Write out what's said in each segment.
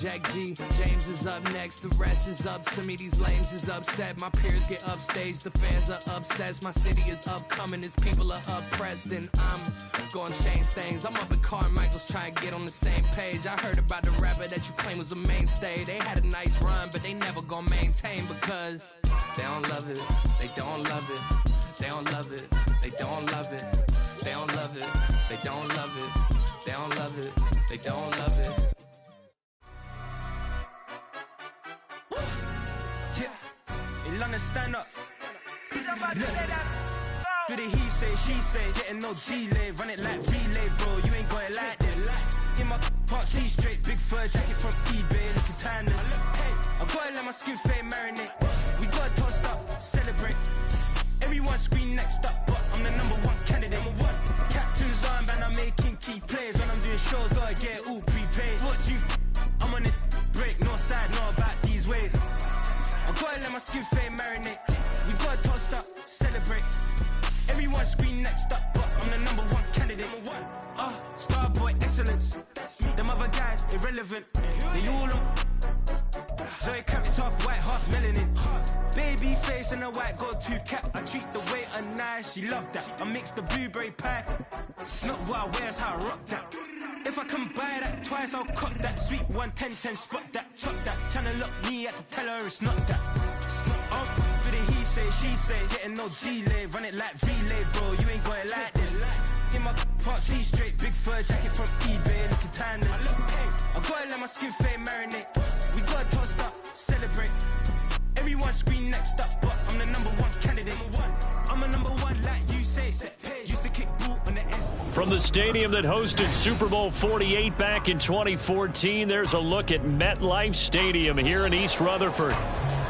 Jack G, James is up next, the rest is up to me, these lames is upset, my peers get upstaged, the fans are obsessed, my city is upcoming, his people are oppressed, and I'm gonna change things, I'm up at Carmichael's trying to get on the same page, I heard about the rapper that you claim was a mainstay, they had a nice run, but they never gonna maintain, because they don't love it, they don't love it, they don't love it, they don't love it, they don't love it, they don't love it, they don't love it, they don't love it. In London, stand up. Look. Do the he say, she say, getting no delay. Run it like relay, bro. You ain't got it like this. In my can't see straight. Big fur jacket from eBay, looking timeless. I gotta let my skin fade marinate. We gotta toast up, celebrate. Everyone scream next up, but I'm the #1 candidate. Captain's armband, I'm making key plays. When I'm doing shows, gotta get it all prepaid. What you? I'm on it, break, no side, no about these ways. I gotta let my skin fade marinate. We gotta toast up, celebrate. Everyone scream next up, but I'm the #1 candidate. Starboy excellence. Them other guys irrelevant. They all on. Zoe Camp is half white, half melanin. Baby face and a white gold tooth cap. I treat the waiter nice, she love that. I mix the blueberry pie. It's not what I wear, it's how I rock that. If I can buy that twice, I'll cut that. Sweet 110, spot that, chop that. Tryna look me at the tell her it's not that. Do the he say, she say, getting no delay. Run it like relay, bro. You ain't got it like this. In my can't see straight. Big fur jacket from eBay, looking timeless. I gotta let my skin fade marinate. We gotta toast up, celebrate. Everyone scream next up, but I'm the #1 candidate. I'm a #1 like you say. Used to kick boot on the S. From the stadium that hosted Super Bowl 48 back in 2014, there's a look at MetLife Stadium here in East Rutherford.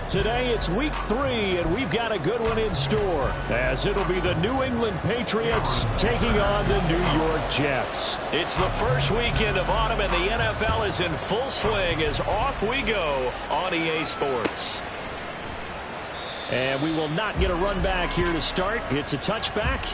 Today it's week 3, and we've got a good one in store, as it'll be the New England Patriots taking on the New York Jets. It's the first weekend of autumn, and the NFL is in full swing as off we go on EA Sports. And we will not get a run back here to start. It's a touchback.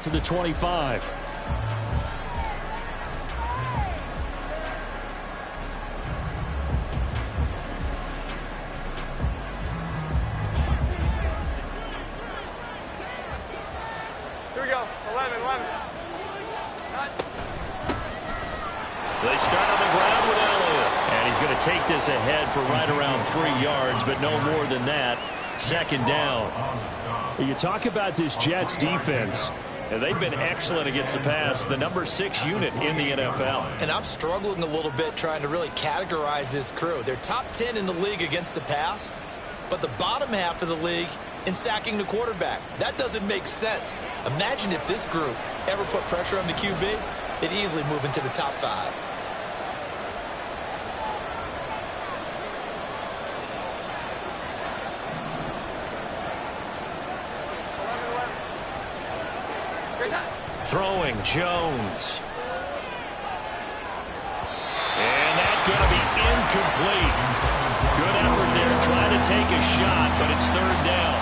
To the 25. Here we go. 11. They start on the ground with Elliott. And he's going to take this ahead for right around 3 yards, but no more than that. Second down. You talk about this Jets defense. And they've been excellent against the pass, the #6 unit in the NFL. And I'm struggling a little bit trying to really categorize this crew. They're top 10 in the league against the pass, but the bottom half of the league in sacking the quarterback. That doesn't make sense. Imagine if this group ever put pressure on the QB, they'd easily move into the top 5. Throwing Jones. And that's going to be incomplete. Good effort there trying to take a shot, but it's 3rd down.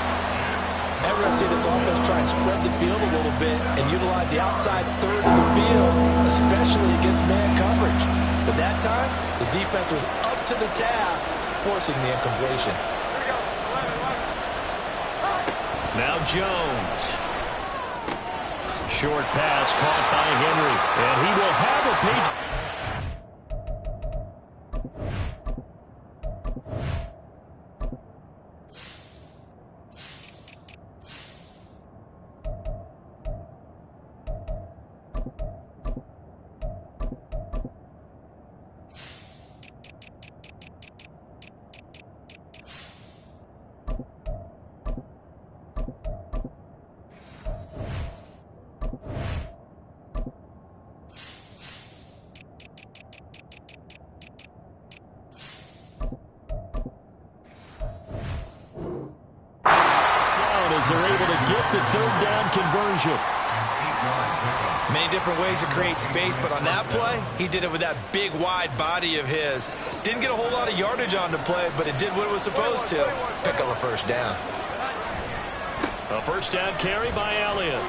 And we're going to see this offense try and spread the field a little bit and utilize the outside third of the field, especially against man coverage. But that time, the defense was up to the task, forcing the incompletion. Now Jones. Short pass caught by Henry, and he will have a page. they're able to get the third down conversion. Many different ways to create space, but on that play, he did it with that big, wide body of his. Didn't get a whole lot of yardage on the play, but it did what it was supposed to. Pick up a first down. A first down carry by Elliott.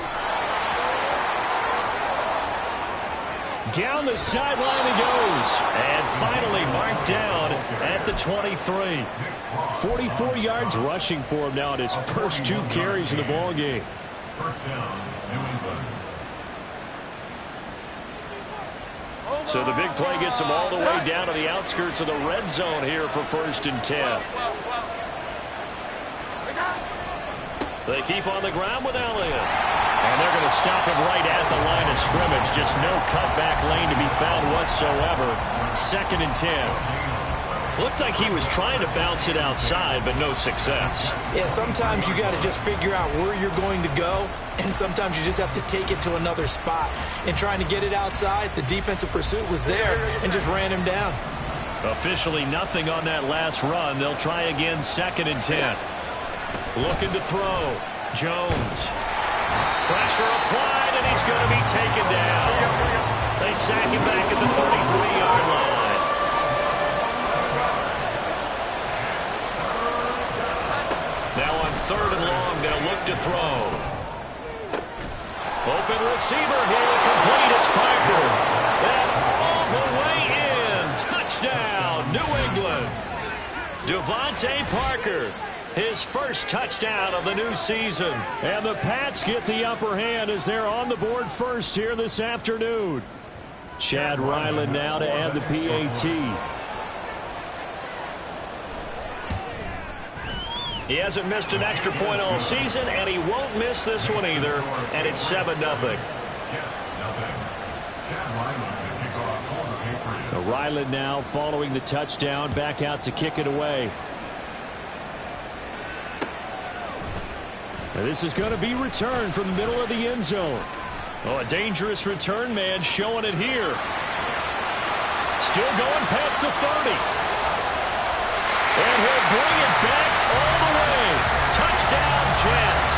Down the sideline he goes. And finally marked down at the 23. 44 yards rushing for him now in his first 2 carries in the ballgame. First down, New England. So the big play gets him all the way down to the outskirts of the red zone here for 1st and 10. They keep on the ground with Elliott. And they're going to stop him right at the line of scrimmage. Just no cutback lane to be found whatsoever. 2nd and 10. Looked like he was trying to bounce it outside, but no success. Yeah, sometimes you got to just figure out where you're going to go, and sometimes you just have to take it to another spot. And trying to get it outside, the defensive pursuit was there and just ran him down. Officially nothing on that last run. They'll try again 2nd and 10. Looking to throw. Jones. Pressure applied, and he's going to be taken down. They sack him back at the 33-yard line. Now on 3rd and long, they'll look to throw. Open receiver here, complete. It's Parker. And all the way in. Touchdown, New England. Devontae Parker. His first touchdown of the new season. And the Pats get the upper hand as they're on the board first here this afternoon. Chad Ryland now to add the PAT. He hasn't missed an extra point all season, and he won't miss this one either. And it's 7-0. Ryland now following the touchdown, back out to kick it away. And this is going to be returned from the middle of the end zone. Oh, a dangerous return man showing it here. Still going past the 30. And he'll bring it back all the way. Touchdown, Jets.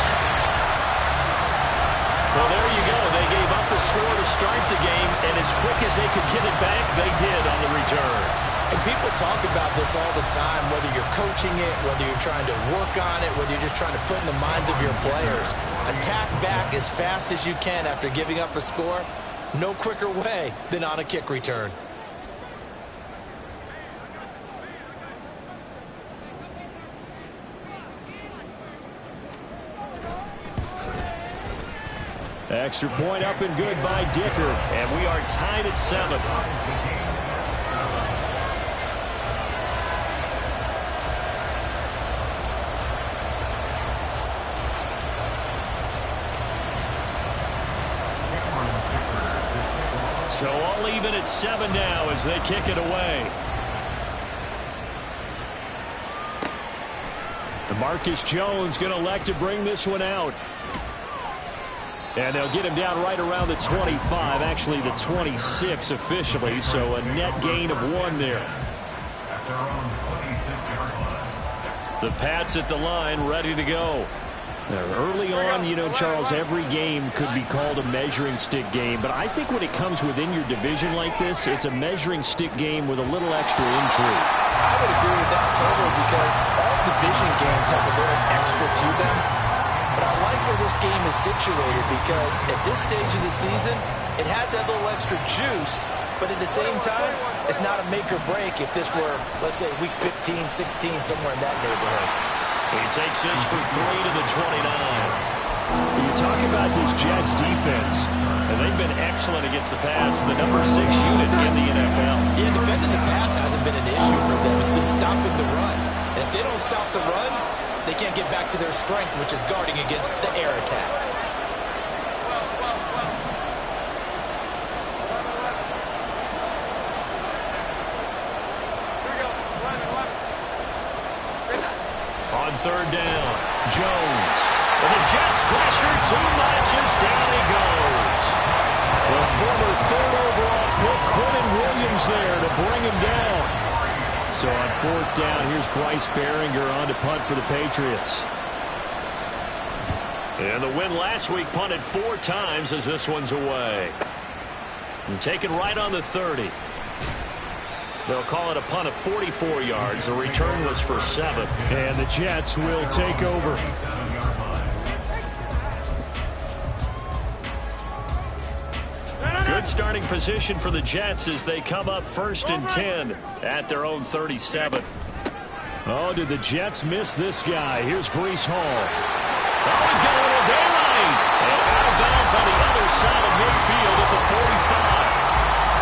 Well, there you go. They gave up the score to start the game, and as quick as they could get it back, they did on the return. And people talk about this all the time, whether you're coaching it, whether you're trying to work on it, whether you're just trying to put in the minds of your players. Attack back as fast as you can after giving up a score. No quicker way than on a kick return. Extra point up and good by Dicker, and we are tied at 7. So all even at 7 now as they kick it away. DeMarcus Jones going to elect to bring this one out. And they'll get him down right around the 25, actually the 26 officially, so a net gain of 1 there. The Pats at the line, ready to go. Now, early on, you know, Charles, every game could be called a measuring stick game, but I think when it comes within your division like this, it's a measuring stick game with a little extra intrigue. I would agree with that totally because all division games have a little extra to them. But I like where this game is situated because at this stage of the season, it has that little extra juice, but at the same time, it's not a make or break if this were, let's say, week 15, 16, somewhere in that neighborhood. He takes this for 3 to the 29. You talk about this Jets defense, and they've been excellent against the pass, the number 6 unit in the NFL. Yeah, defending the pass hasn't been an issue for them. It's been stopping the run. And if they don't stop the run, they can't get back to their strength, which is guarding against the air attack. On 3rd down, Jones. And the Jets pressure too much as down he goes. The former 3rd overall pick, Quentin Williams there to bring him down. So on 4th down, here's Bryce Behringer on to punt for the Patriots. And the win last week punted 4 times as this one's away. And taken right on the 30. They'll call it a punt of 44 yards. The return was for 7. And the Jets will take over. Good starting position for the Jets as they come up 1st and 10 at their own 37. Oh, did the Jets miss this guy? Here's Breece Hall. Oh, he's got a little daylight. And out of bounds on the other side of midfield at the 45.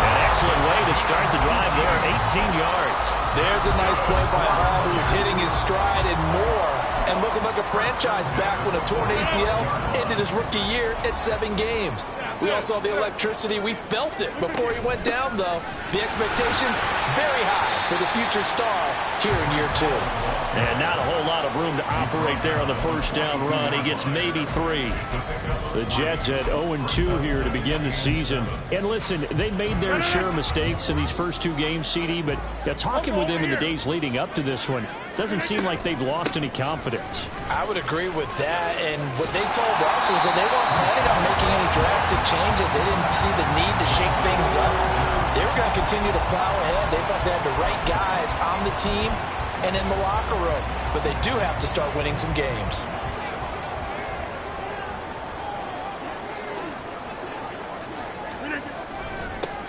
An excellent way to start the drive there, 18 yards. There's a nice play by Hall, who's hitting his stride and more, and looking like a franchise back when a torn ACL ended his rookie year at 7 games. We all saw the electricity. We felt it before he went down, though. The expectations very high for the future star here in year 2. And not a whole lot of room to operate there on the first down run. He gets maybe 3. The Jets at 0-2 here to begin the season. And listen, they made their share of mistakes in these first 2 games, CD, but talking with them in the days leading up to this one, doesn't seem like they've lost any confidence. I would agree with that, and what they told us was that they weren't planning on making any drastic changes. They didn't see the need to shake things up. They were going to continue to plow ahead. They thought they had the right guys on the team and in the locker room, but they do have to start winning some games.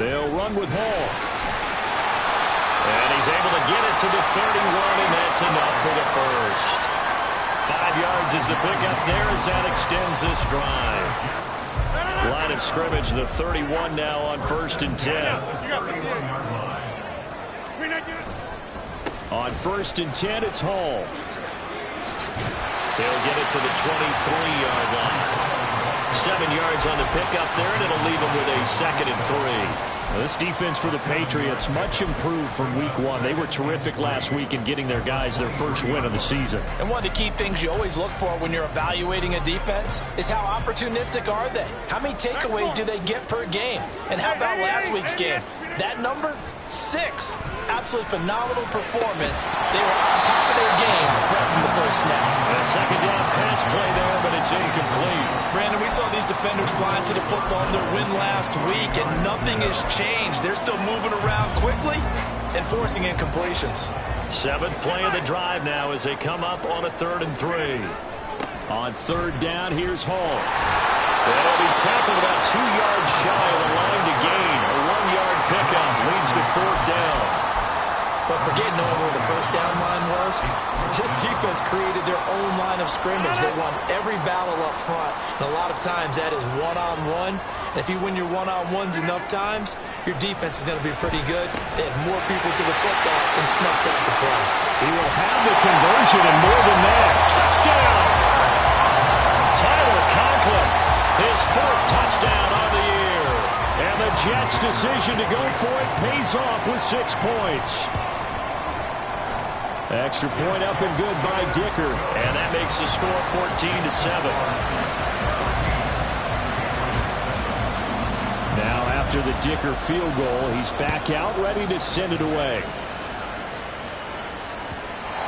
They'll run with Hall. And he's able to get it to the 31, and that's enough for the first. 5 yards is the pickup there as that extends this drive. Line of scrimmage, the 31 now on 1st and 10. On 1st and 10, it's Hall. They'll get it to the 23-yard line. 7 yards on the pickup there, and it'll leave them with a 2nd and 3. Well, this defense for the Patriots much improved from week 1. They were terrific last week in getting their guys their first win of the season. And one of the key things you always look for when you're evaluating a defense is how opportunistic are they? How many takeaways do they get per game? And how about last week's game? That number? 6. Absolutely phenomenal performance. They were on top of their game right from the first snap. A 2nd down pass play there, but it's incomplete. Brandon, we saw these defenders flying to the football in their win last week, and nothing has changed. They're still moving around quickly and forcing incompletions. 7th play of the drive now as they come up on a 3rd and 3. On 3rd down, here's Hall. That'll be tackled about 2 yards shy of the line to gain. A 1-yard pickup leads to 4th down. But forget knowing where the first down line was. This defense created their own line of scrimmage. They won every battle up front. And a lot of times that is one-on-one. And if you win your one-on-ones enough times, your defense is going to be pretty good. They had more people to the football and snuffed out the play. He will have the conversion and more than that. Touchdown! Tyler Conklin, his 4th touchdown on the year. And the Jets' decision to go for it pays off with 6 points. Extra point up and good by Dicker. And that makes the score 14-7. Now after the Dicker field goal, he's back out ready to send it away.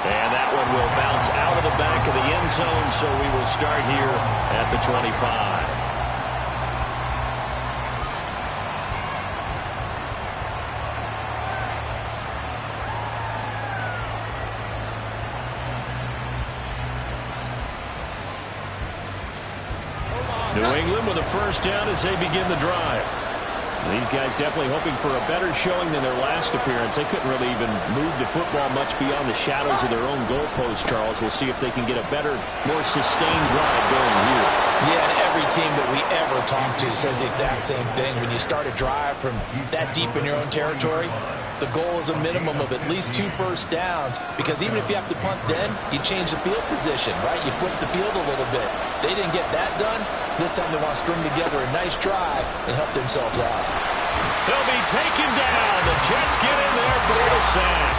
And that one will bounce out of the back of the end zone, so we will start here at the 25. New England with a first down as they begin the drive. These guys definitely hoping for a better showing than their last appearance. They couldn't really even move the football much beyond the shadows of their own goalpost, Charles. We'll see if they can get a better, more sustained drive going here. Yeah, and every team that we ever talk to says the exact same thing. When you start a drive from that deep in your own territory, the goal is a minimum of at least 2 first downs, because even if you have to punt then, you change the field position, right? You flip the field a little bit. They didn't get that done. This time they want to string together a nice drive and help themselves out. He'll be taken down. The Jets get in there for the sack.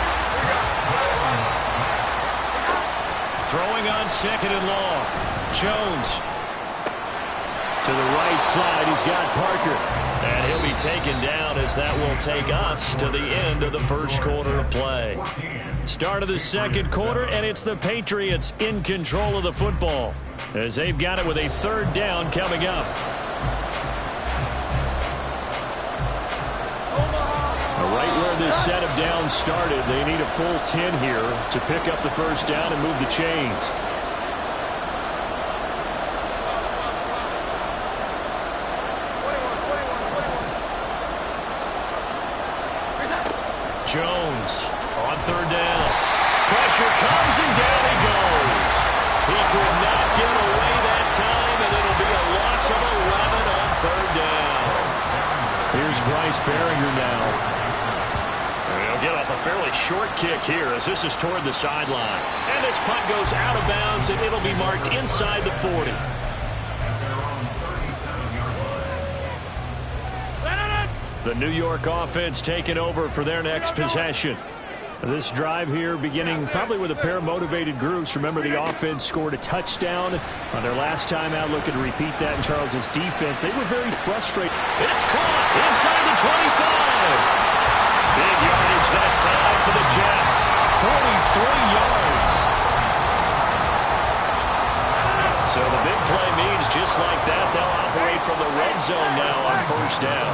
Throwing on 2nd and long. Jones. To the right side, he's got Parker. And he'll be taken down as that will take us to the end of the first quarter of play. Start of the second quarter, and it's the Patriots in control of the football as they've got it with a third down coming up. Right where this set of downs started, they need a full 10 here to pick up the first down and move the chains. Jones on third down. Pressure comes and down he goes. He could not get away that time, and it'll be a loss of 11 on third down. Here's Bryce Behringer now. He'll get off a fairly short kick here as this is toward the sideline. And this punt goes out of bounds, and it'll be marked inside the 40. The New York offense taking over for their next possession. This drive here beginning probably with a pair of motivated groups. Remember, the offense scored a touchdown on their last time out. Looking to repeat that in Charles's defense. They were very frustrated. It's caught inside the 25. Big yardage that time for the Jets. 43 yards. So the big play means just like that, they'll operate from the red zone now on first down.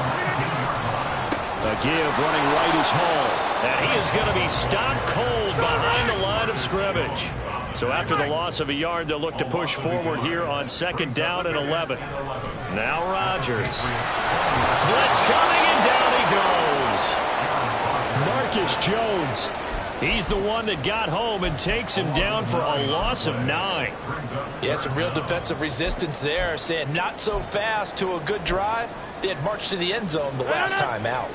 A give running right is Hall. And he is going to be stopped cold behind the line of scrimmage. So after the loss of a yard, they'll look to push forward here on second down and 11. Now Rodgers. Blitz coming, and down he goes. Marcus Jones. He's the one that got home and takes him down for a loss of 9. Yeah, some real defensive resistance there, saying not so fast to a good drive. They had marched to the end zone the last time out.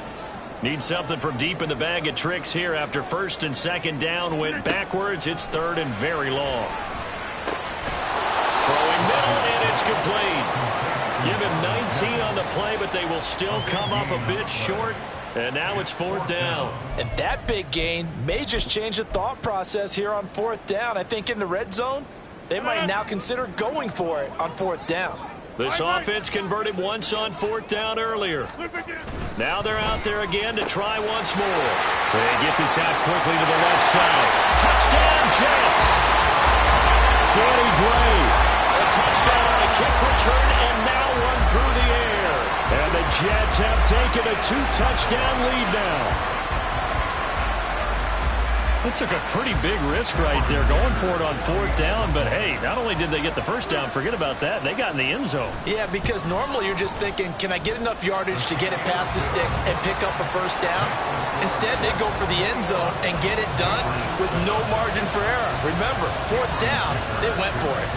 Need something from deep in the bag of tricks here after first and second down went backwards. It's third and very long. Throwing middle, and it's complete. Give him 19 on the play, but they will still come up a bit short. And now it's fourth down. And that big gain may just change the thought process here on fourth down. I think in the red zone, they might now consider going for it on fourth down. This offense converted once on fourth down earlier. Now they're out there again to try once more. They get this out quickly to the left side. Touchdown, Jets! Danny Gray. A touchdown on a kick return, and now one through the air. And the Jets have taken a 2-touchdown lead now. It took a pretty big risk right there going for it on fourth down. But, hey, not only did they get the first down, forget about that, they got in the end zone. Yeah, because normally you're just thinking, can I get enough yardage to get it past the sticks and pick up a first down? Instead, they go for the end zone and get it done with no margin for error. Remember, fourth down, they went for it.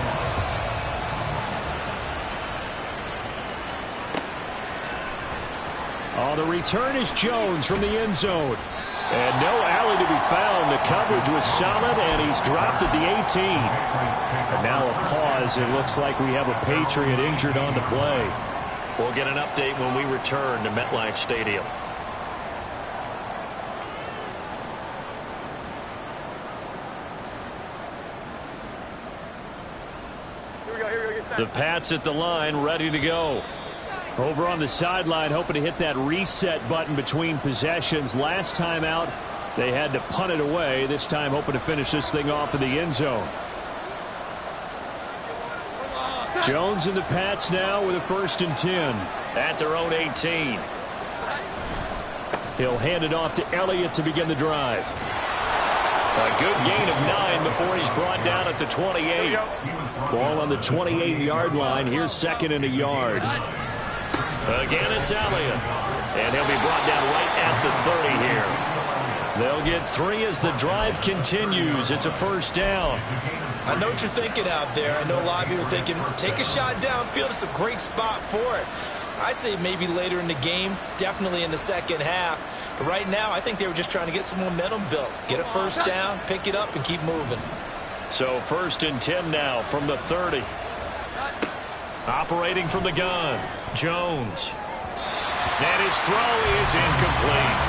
Oh, the return is Jones from the end zone. And no alley to be found. The coverage was solid, and he's dropped at the 18. And now a pause. It looks like we have a Patriot injured on the play. We'll get an update when we return to MetLife Stadium. The Pats at the line, ready to go. Over on the sideline, hoping to hit that reset button between possessions. Last time out, they had to punt it away. This time, hoping to finish this thing off in the end zone. Jones and the Pats now with a 1st and 10 at their own 18. He'll hand it off to Elliott to begin the drive. A good gain of 9 before he's brought down at the 28. Ball on the 28-yard line. Here's 2nd and a yard. Again, it's Elliott. And he'll be brought down right at the 30 here. They'll get 3 as the drive continues. It's a 1st down. I know what you're thinking out there. I know a lot of you are thinking, take a shot downfield. It's a great spot for it. I'd say maybe later in the game, definitely in the second half. But right now, I think they were just trying to get some momentum built. Get a 1st down, pick it up, and keep moving. So 1st and 10 now from the 30. Operating from the gun, Jones. And his throw is incomplete.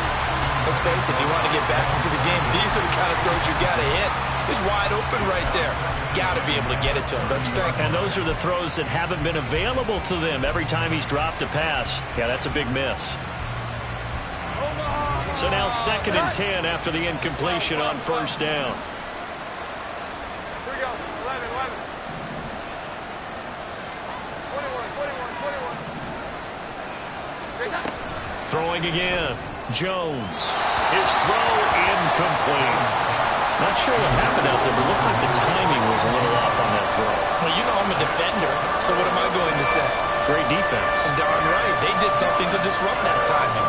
Let's face it, if you want to get back into the game, these are the kind of throws you got to hit. He's wide open right there. Got to be able to get it to him, don't you think? And those are the throws that haven't been available to them every time he's dropped a pass. Yeah, that's a big miss. So now 2nd and 10 after the incompletion on first down. Here we go. 11, 11. 21, 21, 21. Throwing again. Jones. His throw incomplete. Not sure what happened out there, but looked like the timing was a little off on that throw. Well, you know I'm a defender, so what am I going to say? Great defense. Darn right. They did something to disrupt that timing.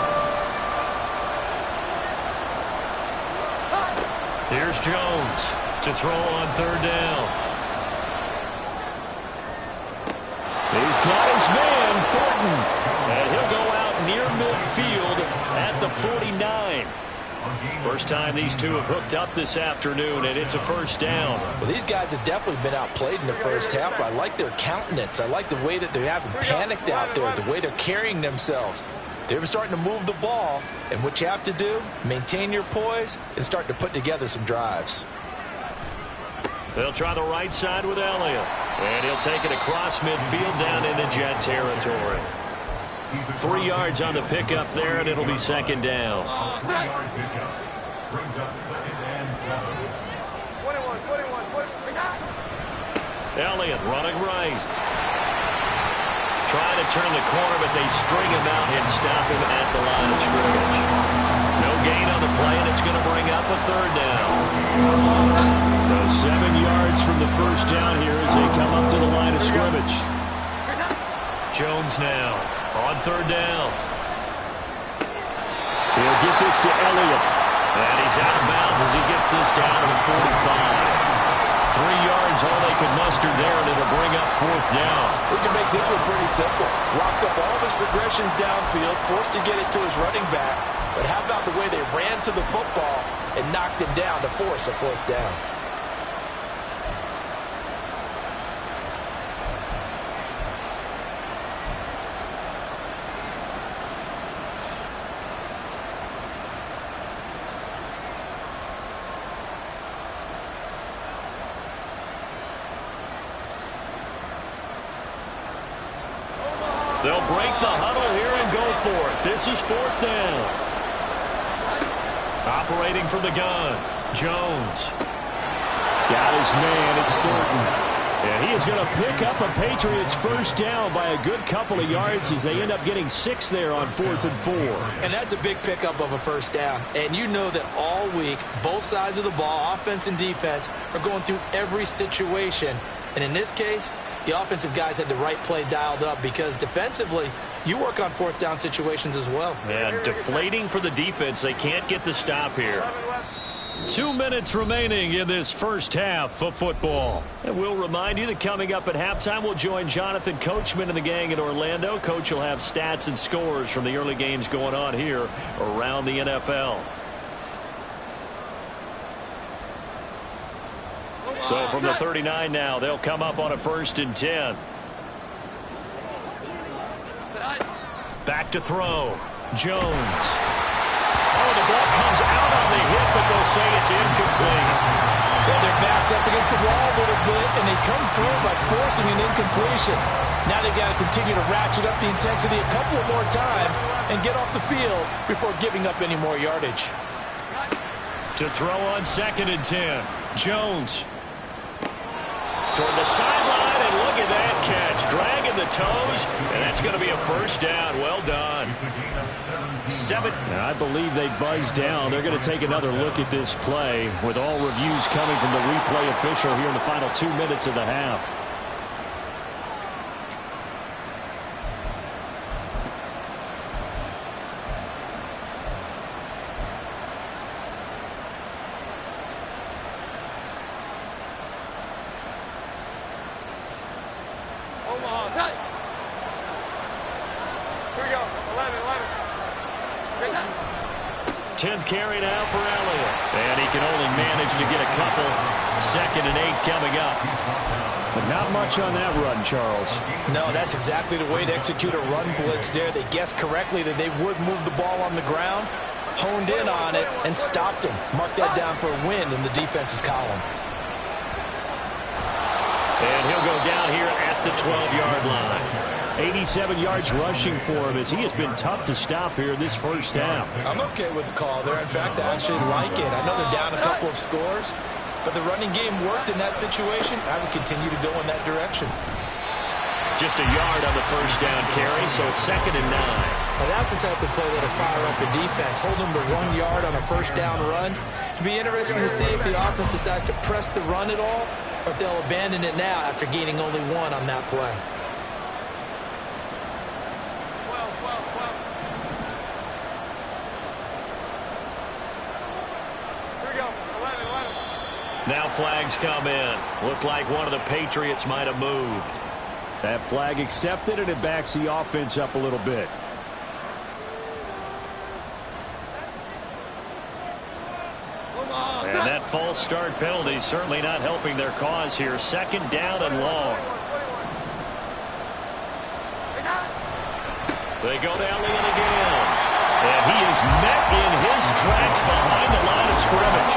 Here's Jones to throw on 3rd down. He's got his man, Thornton. And he'll go out near midfield at the 49. First time these two have hooked up this afternoon, and it's a first down. Well, these guys have definitely been outplayed in the first half, but I like their countenance. I like the way that they haven't panicked out there, the way they're carrying themselves. They're starting to move the ball, and what you have to do, maintain your poise and start to put together some drives. They'll try the right side with Elliott, and he'll take it across midfield down into Jet territory. 3 yards on the pickup there, and it'll be 2nd down. 3-yard pickup brings up 2nd and 7. 21, 21, 21. Elliott running right. Trying to turn the corner, but they string him out and stop him at the line of scrimmage. No gain on the play, and it's going to bring up a 3rd down. So 7 yards from the first down here as they come up to the line of scrimmage. Jones now on 3rd down. He'll get this to Elliott. And he's out of bounds as he gets this down to the 45. 3 yards, all they could muster there, and it'll bring up 4th down. We can make this one pretty simple. Locked up all of his progressions downfield, forced to get it to his running back. But how about the way they ran to the football and knocked him down to force a 4th down? They'll break the huddle here and go for it. This is 4th down. Operating from the gun, Jones. Got his man, it's Thornton. And he is going to pick up a Patriots first down by a good couple of yards as they end up getting 6 there on 4th and 4. And that's a big pickup of a first down. And you know that all week, both sides of the ball, offense and defense, are going through every situation. And in this case, the offensive guys had the right play dialed up because defensively, you work on 4th down situations as well. And deflating for the defense. They can't get the stop here. 2 minutes remaining in this first half of football. And we'll remind you that coming up at halftime, we'll join Jonathan Coachman and the gang in Orlando. Coach will have stats and scores from the early games going on here around the NFL. So from the 39 now, they'll come up on a 1st and 10. Back to throw. Jones. Oh, the ball comes out on the hit, but they'll say it's incomplete. Well, their back's up against the wall a little bit, and they come through by forcing an incompletion. Now they've got to continue to ratchet up the intensity a couple of more times and get off the field before giving up any more yardage. To throw on 2nd and 10. Jones. Toward the sideline, and look at that catch. Dragging the toes, and that's going to be a first down. Well done. 7. I believe they buzzed down. They're going to take another look at this play with all reviews coming from the replay official here in the final 2 minutes of the half. Here we go. 11, 11. 10th carry now for Elliott. And he can only manage to get a couple. 2nd and 8 coming up. But not much on that run, Charles. No, that's exactly the way to execute a run blitz there. They guessed correctly that they would move the ball on the ground. honed in on it and stopped him. Mark that down for a win in the defense's column. And he'll go down here at the 12-yard line. 87 yards rushing for him as he has been tough to stop here this first half. I'm okay with the call there. In fact, I actually like it. I know they're down a couple of scores, but the running game worked in that situation. I would continue to go in that direction. Just a yard on the first down carry, so it's 2nd and 9. Now that's the type of play that'll fire up the defense. Hold them to 1 yard on a first down run. It'll be interesting to see if the offense decides to press the run at all, or if they'll abandon it now after gaining only 1 on that play. Now flags come in. Looked like one of the Patriots might have moved. That flag accepted, and it backs the offense up a little bit. And that false start penalty is certainly not helping their cause here. 2nd down and long. They go down the end again. And he is met in his tracks behind the line of scrimmage.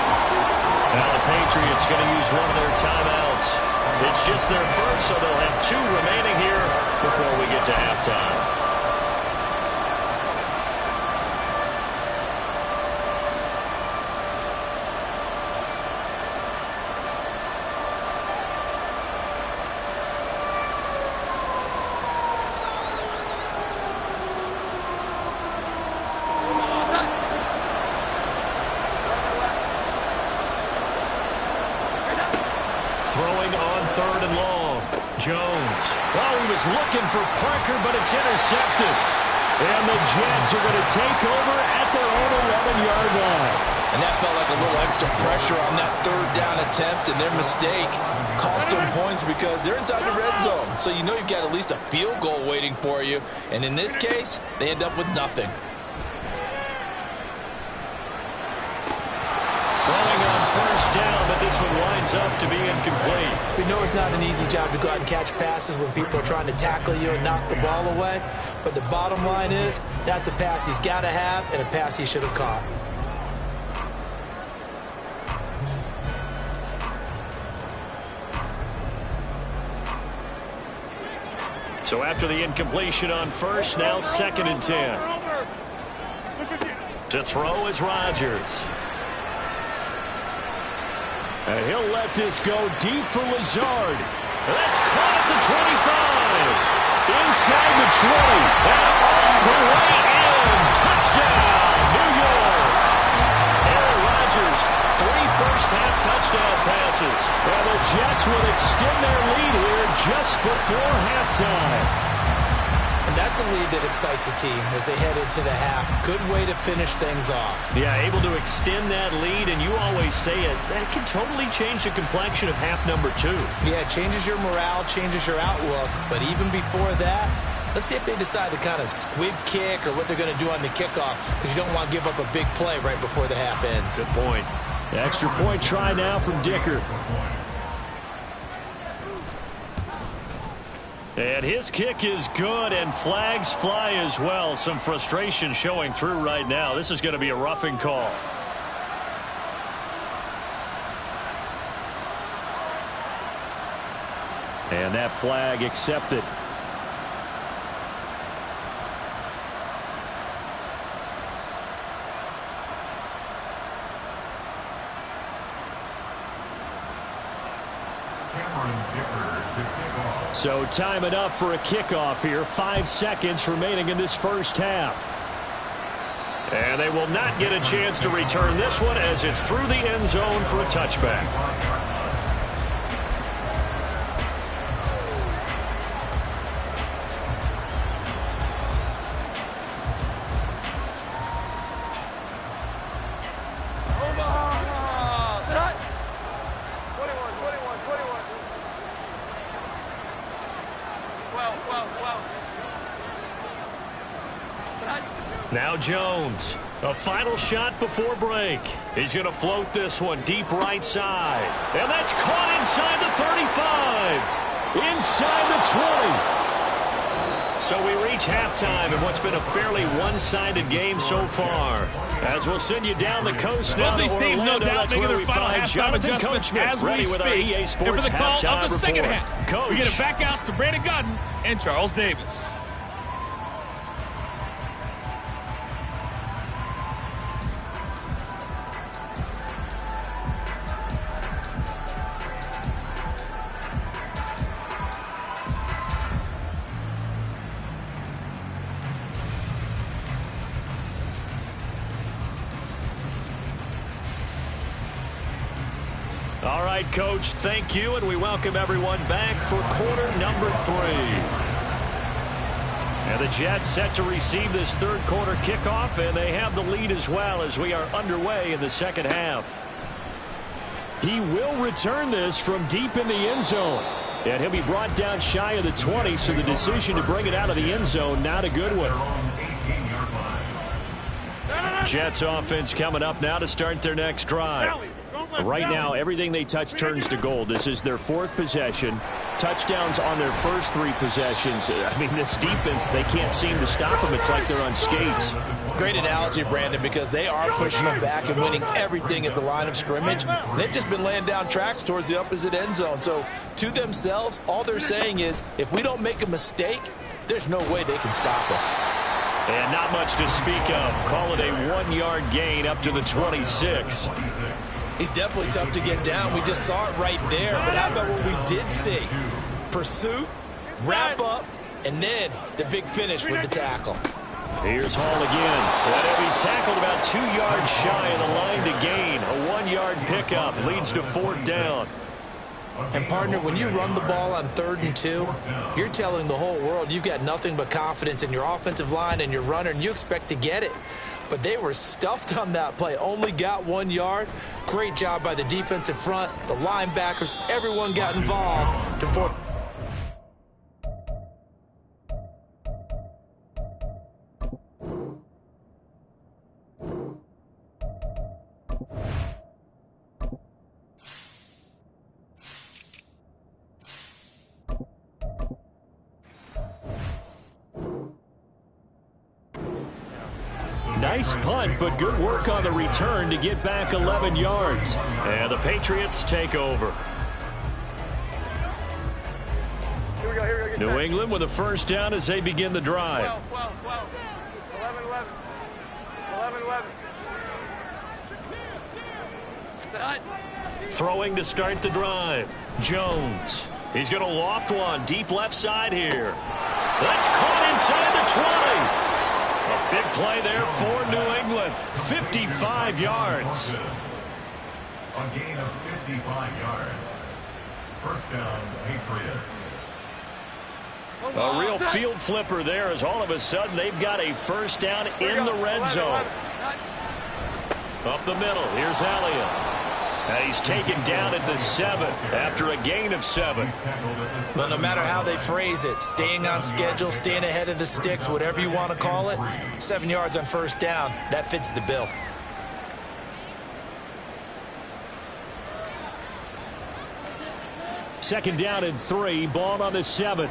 Now the Patriots going to use one of their timeouts. It's just their first, so they'll have 2 remaining here before we get to halftime. Jones. Oh, he was looking for Parker, but it's intercepted. And the Jets are going to take over at their own 11-yard line. And that felt like a little extra pressure on that 3rd down attempt, and their mistake cost them points because they're inside the red zone. So you know you've got at least a field goal waiting for you. And in this case, they end up with nothing. Throwing on first down, but this one winds up to be incomplete. We know it's not an easy job to go out and catch passes when people are trying to tackle you and knock the ball away. But the bottom line is, that's a pass he's got to have and a pass he should have caught. So after the incompletion on first, now 2nd and 10. To throw is Rodgers. And he'll let this go deep for Lazard. That's caught at the 25. Inside the 20. And all the way in. Touchdown, New York. Aaron Rodgers, 3 first-half touchdown passes. And the Jets will extend their lead here just before halftime. And that's a lead that excites a team as they head into the half. Good way to finish things off. Yeah, able to extend that lead, and you always say it, that can totally change the complexion of half number 2. Yeah, it changes your morale, changes your outlook. But even before that, let's see if they decide to kind of squib kick or what they're going to do on the kickoff, because you don't want to give up a big play right before the half ends. Good point. Extra point try now from Dicker. And his kick is good, and flags fly as well. Some frustration showing through right now. This is going to be a roughing call. And that flag accepted. So time enough for a kickoff here. 5 seconds remaining in this first half. And they will not get a chance to return this one as it's through the end zone for a touchback. Now Jones, a final shot before break. He's going to float this one deep right side. And that's caught inside the 35. Inside the 20. So we reach halftime in what's been a fairly one-sided game so far. As we'll send you down the coast now. Both these teams, no doubt, making their final halftime adjustments as we speak. And for the call of the second half, Coach. we get it back out to Brandon Gutton and Charles Davis. All right, Coach, thank you, and we welcome everyone back for quarter number 3. And the Jets set to receive this third quarter kickoff, and they have the lead as well as we are underway in the second half. He will return this from deep in the end zone, and he'll be brought down shy of the 20, so the decision to bring it out of the end zone, not a good one. Jets offense coming up now to start their next drive. Right now, everything they touch turns to gold. This is their 4th possession. Touchdowns on their first 3 possessions. I mean, this defense, they can't seem to stop them. It's like they're on skates. Great analogy, Brandon, because they are pushing them back and winning everything at the line of scrimmage. They've just been laying down tracks towards the opposite end zone. So, to themselves, all they're saying is, if we don't make a mistake, there's no way they can stop us. And not much to speak of. Call it a 1-yard gain up to the 26. He's definitely tough to get down. We just saw it right there. But how about what we did see? Pursuit, wrap up, and then the big finish with the tackle. Here's Hall again. And he'll be tackled about 2 yards shy of the line to gain. A 1-yard pickup leads to 4th down. And, partner, when you run the ball on 3rd and 2, you're telling the whole world you've got nothing but confidence in your offensive line and your runner, and you expect to get it. But they were stuffed on that play, only got 1 yard. Great job by the defensive front, the linebackers, everyone got involved to force. Nice punt, but good work on the return to get back 11 yards. And the Patriots take over. Here we go. New England with a first down as they begin the drive. 12. 11. Throwing to start the drive. Jones. He's going to loft one deep left side here. That's caught inside the 20. A big play there for New England. 55 yards. A gain of 55 yards. First down, Patriots. A real field flipper there as all of a sudden they've got a first down in the red zone. Up the middle, here's Elliott. And he's taken down at the 7 after a gain of 7. But no matter how they phrase it, staying on schedule, staying ahead of the sticks, whatever you want to call it, 7 yards on first down, that fits the bill. Second down and 3, ball on the 7.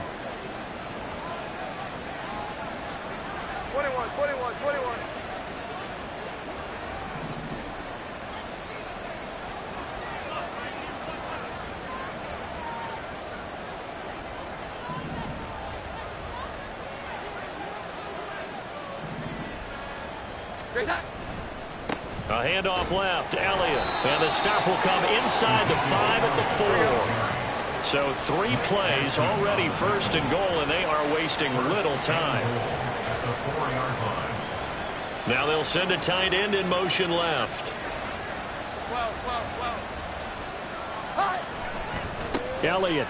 21. A handoff left, Elliott. And the stop will come inside the 5 at the 4. So 3 plays, already first and goal, and they are wasting little time. Now they'll send a tight end in motion left. Elliott.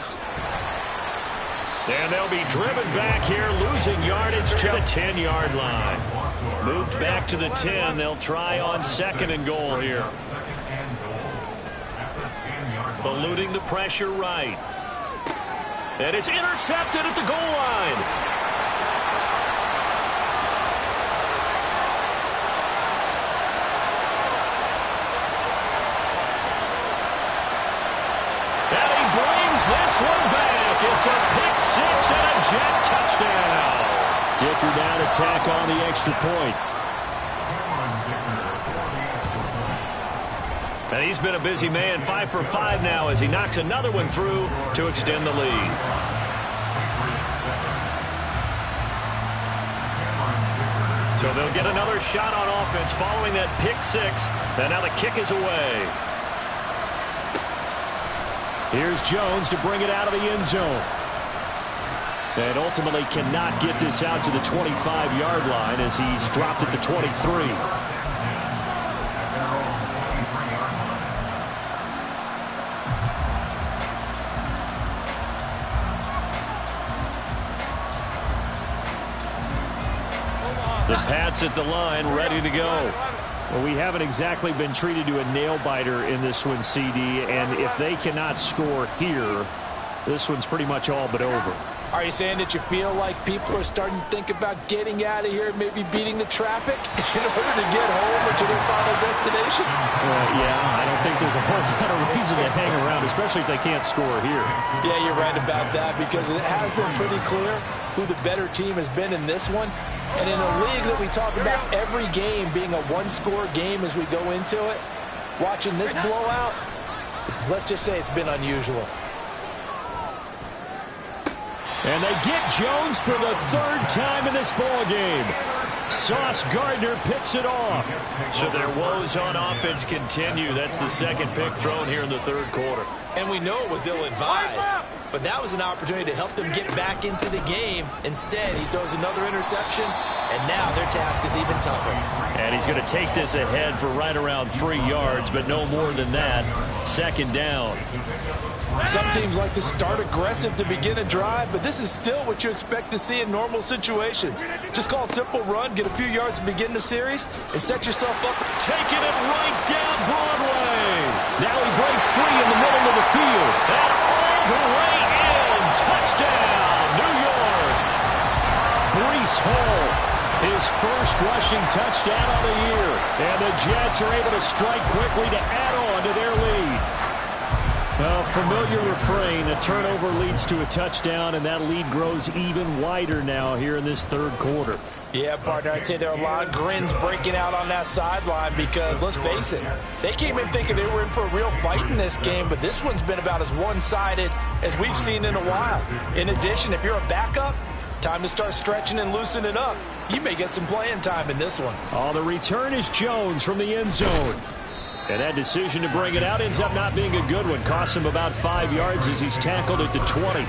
And they'll be driven back here, losing yardage to the 10-yard line. Moved back to the 10. They'll try on second and goal here. Eluding the pressure right. And it's intercepted at the goal line. And he brings this one back. It's a pick 6 and a Jet touchdown. Dicker down to tack on the extra point. And he's been a busy man, 5 for 5 now as he knocks another one through to extend the lead. So they'll get another shot on offense following that pick six. And now the kick is away. Here's Jones to bring it out of the end zone. And ultimately cannot get this out to the 25-yard line as he's dropped it to 23. The Pats at the line, ready to go. Well, we haven't exactly been treated to a nail-biter in this one, CD, and if they cannot score here, this one's pretty much all but over. Are you saying that you feel like people are starting to think about getting out of here and maybe beating the traffic in order to get home or to their final destination? Yeah, I don't think there's a whole lot of reason to hang around, especially if they can't score here. Yeah, you're right about that because it has been pretty clear who the better team has been in this one. And in a league that we talk about every game being a one-score game as we go into it, watching this blowout, let's just say it's been unusual. And they get Jones for the third time in this ball game. Sauce Gardner picks it off. So their woes on offense continue. That's the second pick thrown here in the third quarter. And we know it was ill-advised, but that was an opportunity to help them get back into the game. Instead, he throws another interception, and now their task is even tougher. And he's going to take this ahead for right around 3 yards, but no more than that. Second down. Some teams like to start aggressive to begin a drive, but this is still what you expect to see in normal situations. Just call a simple run, get a few yards to begin the series, and set yourself up. Taking it right down Broadway. Now he breaks free in the middle of the field. And all the way in. Touchdown, New York. Breece Hall, his first rushing touchdown of the year. And the Jets are able to strike quickly to add on to their lead. A familiar refrain, a turnover leads to a touchdown, and that lead grows even wider now here in this third quarter. Yeah, partner, I'd say there are a lot of grins breaking out on that sideline because, let's face it, they came in thinking they were in for a real fight in this game, but this one's been about as one-sided as we've seen in a while. In addition, if you're a backup, time to start stretching and loosening up. You may get some playing time in this one. Oh, the return is Jones from the end zone. And that decision to bring it out ends up not being a good one. Costs him about 5 yards as he's tackled at the 20.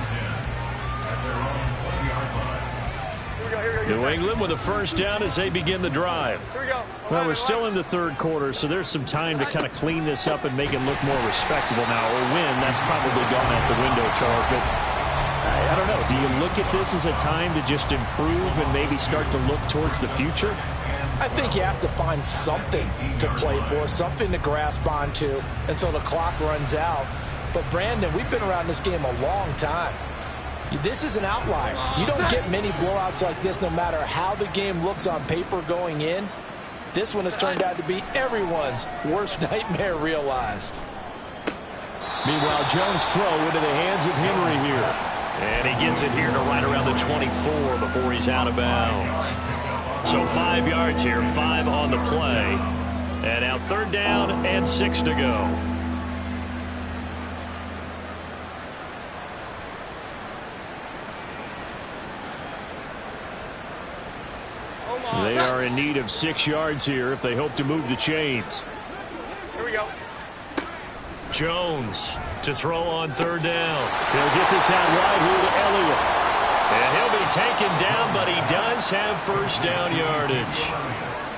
New England with a first down as they begin the drive. Well, we're still in the third quarter, so there's some time to kind of clean this up and make it look more respectable now. Or win, that's probably gone out the window, Charles. But I don't know. Do you look at this as a time to just improve and maybe start to look towards the future? I think you have to find something to play for, something to grasp onto until the clock runs out. But, Brandon, we've been around this game a long time. This is an outlier. You don't get many blowouts like this no matter how the game looks on paper going in. This one has turned out to be everyone's worst nightmare realized. Meanwhile, Jones' throw into the hands of Henry here. And he gets it here to right around the 24 before he's out of bounds. So 5 yards here, 5 on the play. And now third down and 6 to go. They are in need of 6 yards here if they hope to move the chains. Here we go. Jones to throw on third down. He'll get this out wide here to Elliott. And he'll be taken down, but he does have first down yardage.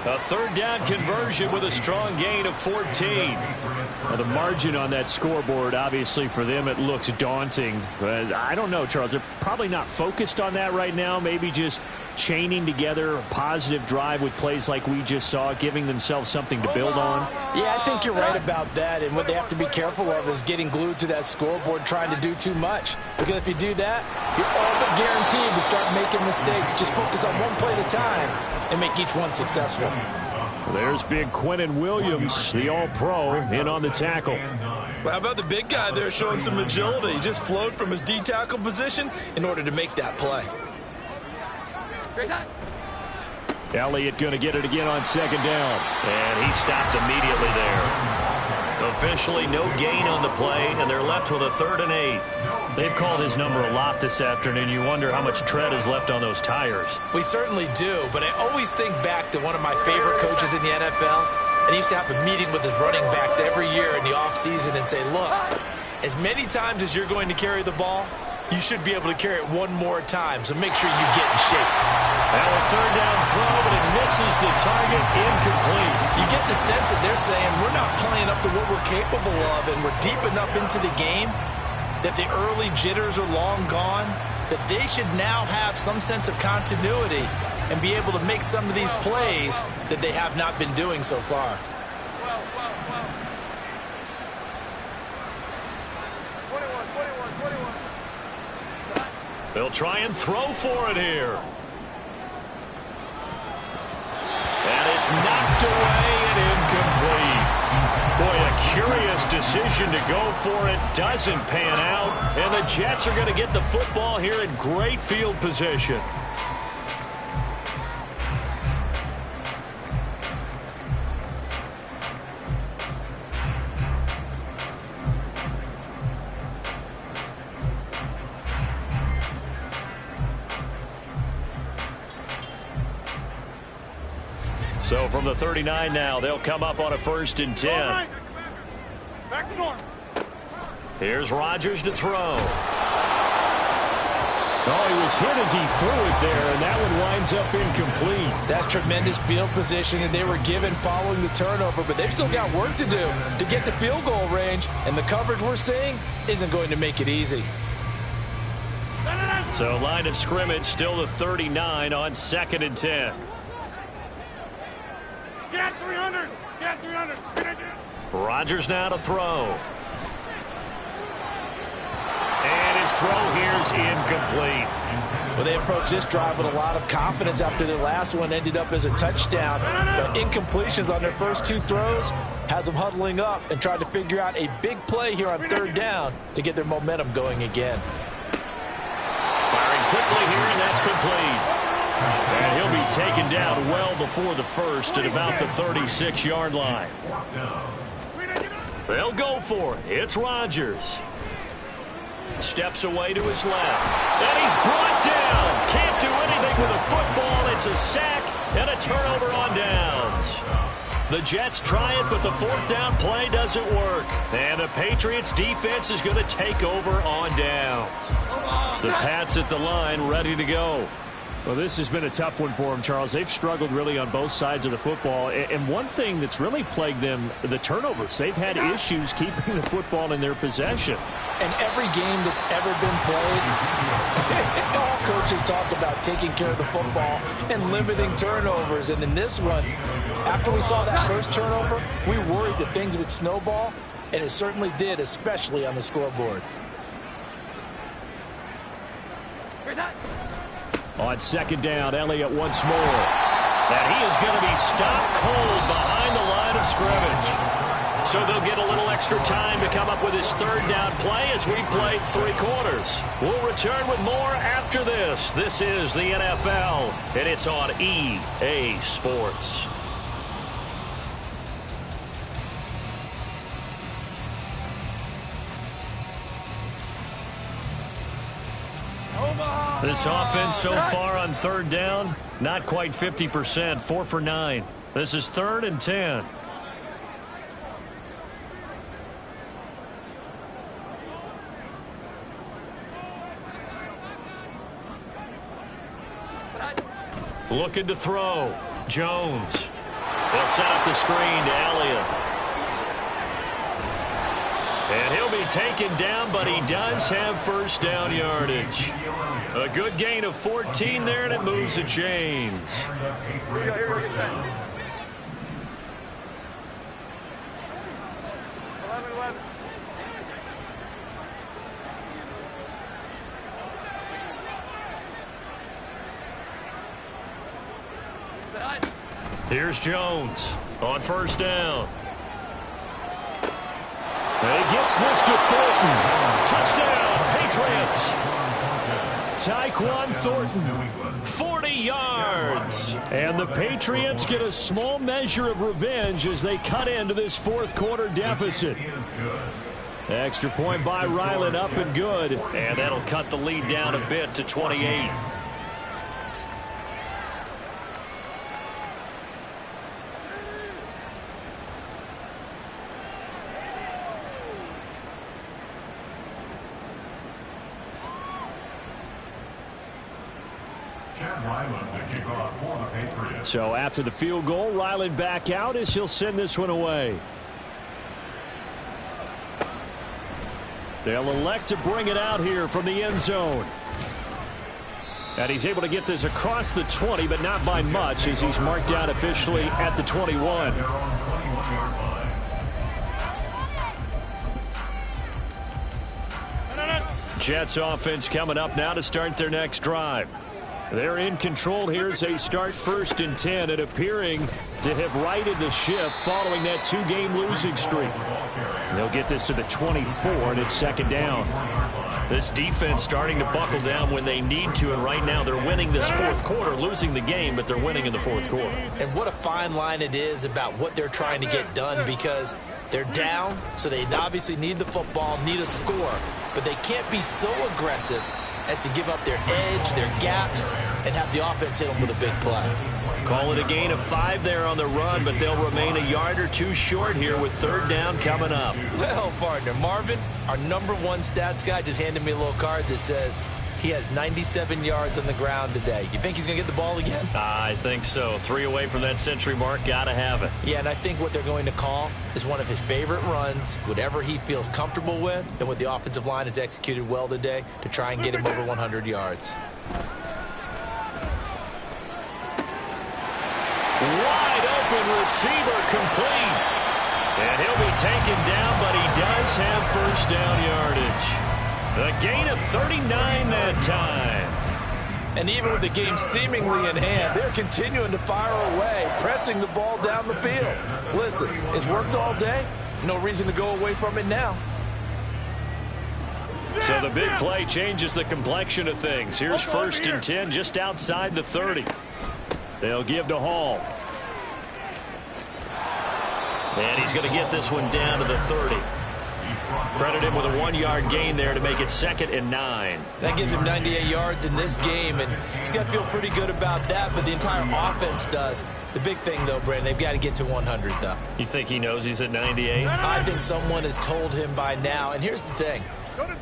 A third down conversion with a strong gain of 14. Now the margin on that scoreboard, obviously for them, it looks daunting. But I don't know, Charles. They're probably not focused on that right now. Maybe just chaining together a positive drive with plays like we just saw, giving themselves something to build on. Yeah, I think you're right about that. And what they have to be careful of is getting glued to that scoreboard, trying to do too much. Because if you do that, you're all but guaranteed to start making mistakes. Just focus on one play at a time and make each one successful. There's big Quentin Williams, the all-pro, in on the tackle. Well, how about the big guy there showing some agility? He just flowed from his D-tackle position in order to make that play. Elliott going to get it again on second down. And he stopped immediately there. So officially no gain on the play, and they're left with a 3rd and 8. They've called his number a lot this afternoon. You wonder how much tread is left on those tires. We certainly do, but I always think back to one of my favorite coaches in the NFL, and he used to have a meeting with his running backs every year in the offseason and say, look, as many times as you're going to carry the ball, you should be able to carry it one more time, so make sure you get in shape. Now a 3rd down throw, but it misses the target, incomplete. You get the sense that they're saying we're not playing up to what we're capable of, and we're deep enough into the game that the early jitters are long gone, that they should now have some sense of continuity and be able to make some of these plays that they have not been doing so far. They'll try and throw for it here. And it's knocked away and incomplete. Boy, a curious decision to go for it. Doesn't pan out. And the Jets are going to get the football here in great field position. So from the 39 now, they'll come up on a 1st and 10. Back to north. Here's Rodgers to throw. Oh, he was hit as he threw it there, and that one winds up incomplete. That's tremendous field position that they were given following the turnover, but they've still got work to do to get to field goal range, and the coverage we're seeing isn't going to make it easy. So line of scrimmage still the 39 on 2nd and 10. Get 300. Get 300. Rodgers now to throw. And his throw here's incomplete. Well, they approached this drive with a lot of confidence after their last one ended up as a touchdown. But incompletions on their first 2 throws has them huddling up and trying to figure out a big play here on 3rd down to get their momentum going again. Firing quickly here, and that's complete. And he'll be taken down well before the 1st at about the 36-yard line. They'll go for it. It's Rodgers. Steps away to his left. And he's brought down. Can't do anything with a football. It's a sack and a turnover on downs. The Jets try it, but the 4th down play doesn't work. And the Patriots defense is going to take over on downs. The Pats at the line ready to go. Well, this has been a tough one for them, Charles. They've struggled really on both sides of the football. And one thing that's really plagued them, the turnovers. They've had issues keeping the football in their possession. And every game that's ever been played, all coaches talk about taking care of the football and limiting turnovers. And in this one, after we saw that first turnover, we worried that things would snowball, and it certainly did, especially on the scoreboard. On 2nd down, Elliott once more. And he is going to be stopped cold behind the line of scrimmage. So they'll get a little extra time to come up with his 3rd down play as we've played 3 quarters. We'll return with more after this. This is the NFL, and it's on EA Sports. This offense so far on 3rd down, not quite 50%, 4 for 9. This is 3rd and 10. Looking to throw. Jones. They'll set up the screen to Elliott. And he'll be taken down, but he does have 1st down yardage. A good gain of 14 there, and it moves the chains. Here's Jones on 1st down. And he gets this to Thornton. Touchdown, Patriots. Tyquan Thornton, 40 yards. And the Patriots get a small measure of revenge as they cut into this fourth quarter deficit. Extra point by Ryland, up and good. And that'll cut the lead down a bit to 28. So after the field goal, Ryland back out as he'll send this one away. They'll elect to bring it out here from the end zone. And he's able to get this across the 20, but not by much as he's marked out officially at the 21. Jets offense coming up now to start their next drive. They're in control here as they start 1st and 10 and appearing to have righted the ship following that 2-game losing streak. They'll get this to the 24 and it's 2nd down. This defense starting to buckle down when they need to, and right now they're winning this fourth quarter, losing the game, but they're winning in the fourth quarter. And what a fine line it is about what they're trying to get done, because they're down, so they obviously need the football, need a score, but they can't be so aggressive as to give up their edge, their gaps, and have the offense hit them with a big play. Call it a gain of 5 there on the run, but they'll remain a yard or 2 short here with 3rd down coming up. Well, partner, Marvin, our #1 stats guy, just handed me a little card that says he has 97 yards on the ground today. You think he's going to get the ball again? I think so. 3 away from that century mark. Got to have it. Yeah, and I think what they're going to call is one of his favorite runs, whatever he feels comfortable with, and what the offensive line has executed well today to try and get him over 100 yards. Wide open receiver, complete. And he'll be taken down, but he does have 1st down yardage. A gain of 39 that time. And even with the game seemingly in hand, they're continuing to fire away, pressing the ball down the field. Listen, it's worked all day. No reason to go away from it now. So the big play changes the complexion of things. Here's 1st and 10 just outside the 30. They'll give to Hall. And he's going to get this one down to the 30. Credit him with a 1-yard gain there to make it 2nd and 9. That gives him 98 yards in this game, and he's got to feel pretty good about that, but the entire offense does. The big thing, though, Brandon, they've got to get to 100, though. You think he knows he's at 98? I think someone has told him by now, and here's the thing.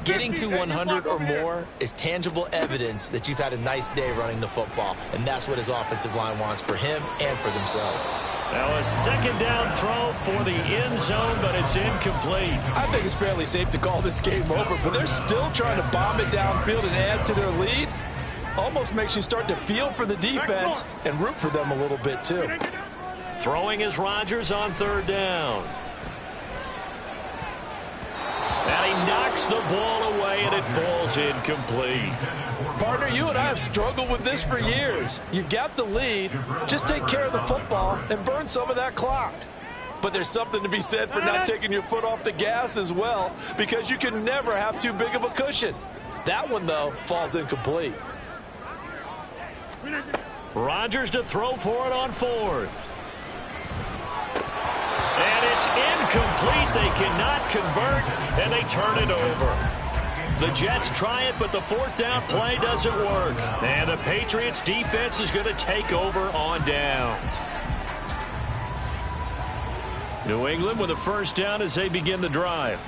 Getting to 100 or more is tangible evidence that you've had a nice day running the football, and that's what his offensive line wants for him and for themselves. Now a 2nd down throw for the end zone, but it's incomplete. I think it's fairly safe to call this game over, but they're still trying to bomb it downfield and add to their lead. Almost makes you start to feel for the defense and root for them a little bit, too. Throwing is Rodgers on 3rd down. And he knocks the ball away, and it falls incomplete. Partner, you and I have struggled with this for years. You've got the lead. Just take care of the football and burn some of that clock. But there's something to be said for not taking your foot off the gas as well, because you can never have too big of a cushion. That one, though, falls incomplete. Rodgers to throw for it on 4th. And it's incomplete. They cannot convert, and they turn it over. The Jets try it, but the 4th down play doesn't work. And the Patriots defense is going to take over on downs. New England with a 1st down as they begin the drive.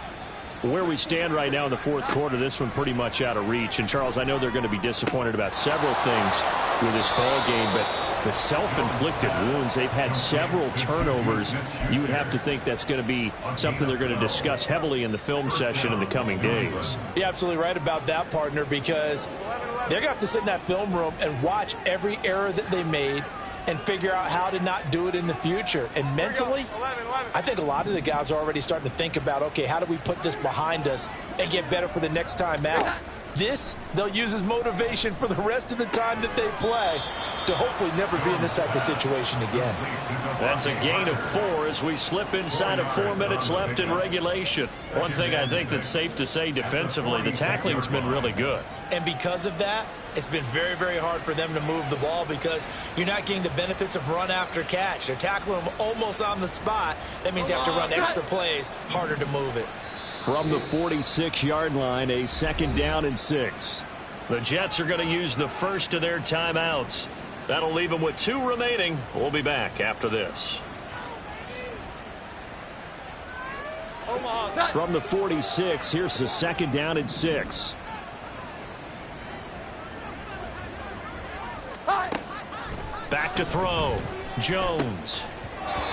Where we stand right now in the fourth quarter, this one pretty much out of reach. And, Charles, I know they're going to be disappointed about several things with this ball game, but the self-inflicted wounds, they've had several turnovers. You would have to think that's going to be something they're going to discuss heavily in the film session in the coming days. You're absolutely right about that, partner, because they're going to have to sit in that film room and watch every error that they made and figure out how to not do it in the future. And mentally, I think a lot of the guys are already starting to think about, okay, how do we put this behind us and get better for the next time out? This, they'll use as motivation for the rest of the time that they play to hopefully never be in this type of situation again. That's a gain of 4 as we slip inside of 4 minutes left in regulation. One thing I think that's safe to say defensively, the tackling's been really good. And because of that, it's been very, very hard for them to move the ball because you're not getting the benefits of run after catch. They're tackling them almost on the spot. That means you have to run extra plays, harder to move it. From the 46-yard line, a 2nd down and 6. The Jets are going to use the first of their timeouts. That'll leave them with 2 remaining. We'll be back after this. From the 46, here's the 2nd down and 6. Back to throw. Jones.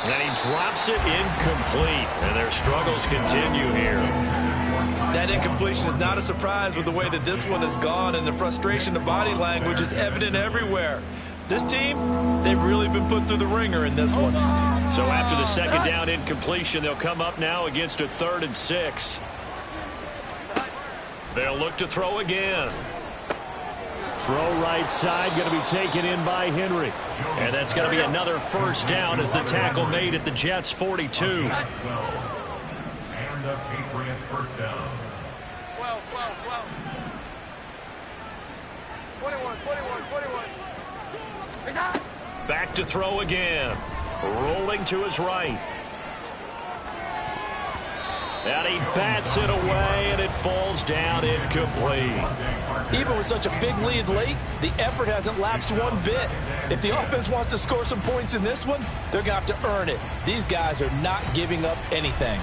And he drops it incomplete. And their struggles continue here. That incompletion is not a surprise with the way that this one has gone, and the frustration of body language is evident everywhere. This team, they've really been put through the ringer in this one. So after the 2nd down incompletion, they'll come up now against a 3rd and 6. They'll look to throw again. Throw right side, going to be taken in by Henry. And that's going to be another 1st down as the tackle made at the Jets' 42. And the Patriot 1st down. 21. Back to throw again. Rolling to his right. And he bats it away, and it falls down incomplete. Even with such a big lead late, the effort hasn't lapsed one bit. If the offense wants to score some points in this one, they're going to have to earn it. These guys are not giving up anything.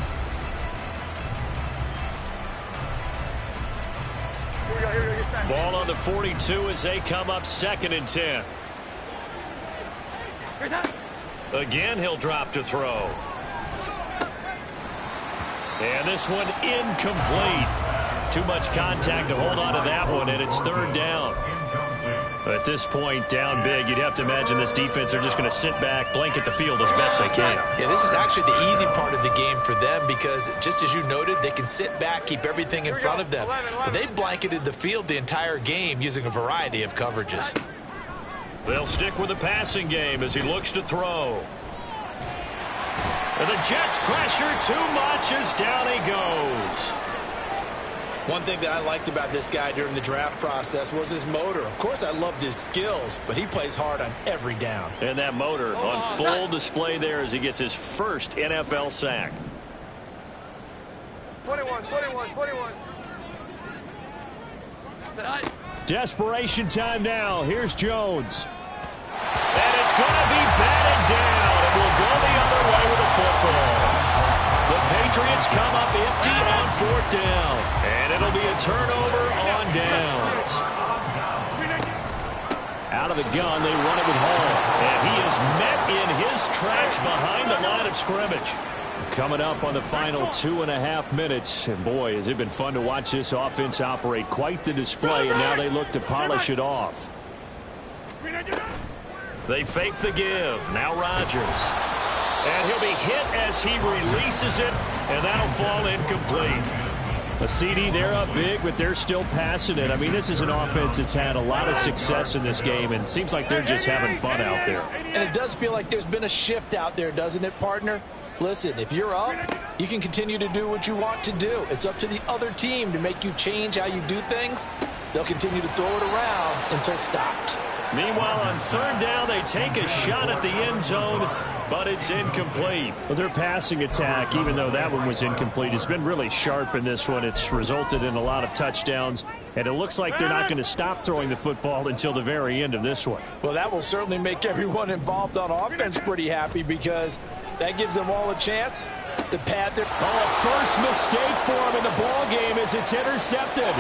Ball on the 42 as they come up 2nd and 10. Again, he'll drop to throw. And this one incomplete. Too much contact to hold on to that one, and it's 3rd down. At this point, down big, you'd have to imagine this defense, they're just going to sit back, blanket the field as best they can. Yeah, this is actually the easy part of the game for them because, just as you noted, they can sit back, keep everything in front of them. But they blanketed the field the entire game using a variety of coverages. They'll stick with the passing game as he looks to throw. And the Jets pressure too much as down he goes. One thing that I liked about this guy during the draft process was his motor. Of course, I loved his skills, but he plays hard on every down. And that motor on full display there as he gets his first NFL sack. 21. Desperation time now. Here's Jones. And it's going to be batted down, and we'll go the other way with the football. The Patriots come up empty on 4th down, and it'll be a turnover on downs. Out of the gun, they run it with Hall, and he is met in his tracks behind the line of scrimmage. Coming up on the final 2.5 minutes, and boy, has it been fun to watch this offense operate. Quite the display, and now they look to polish it off. They fake the give. Now Rodgers. And he'll be hit as he releases it, and that'll fall incomplete. A CD, they're up big, but they're still passing it. I mean, this is an offense that's had a lot of success in this game, and it seems like they're just having fun out there. And it does feel like there's been a shift out there, doesn't it, partner? Listen, if you're up, you can continue to do what you want to do. It's up to the other team to make you change how you do things. They'll continue to throw it around until stopped. Meanwhile, on 3rd down, they take a shot at the end zone, but it's incomplete. Well, their passing attack, even though that one was incomplete, has been really sharp in this one. It's resulted in a lot of touchdowns, and it looks like they're not going to stop throwing the football until the very end of this one. Well, that will certainly make everyone involved on offense pretty happy because that gives them all a chance to pad their... Oh, a first mistake for him in the ball game as it's intercepted.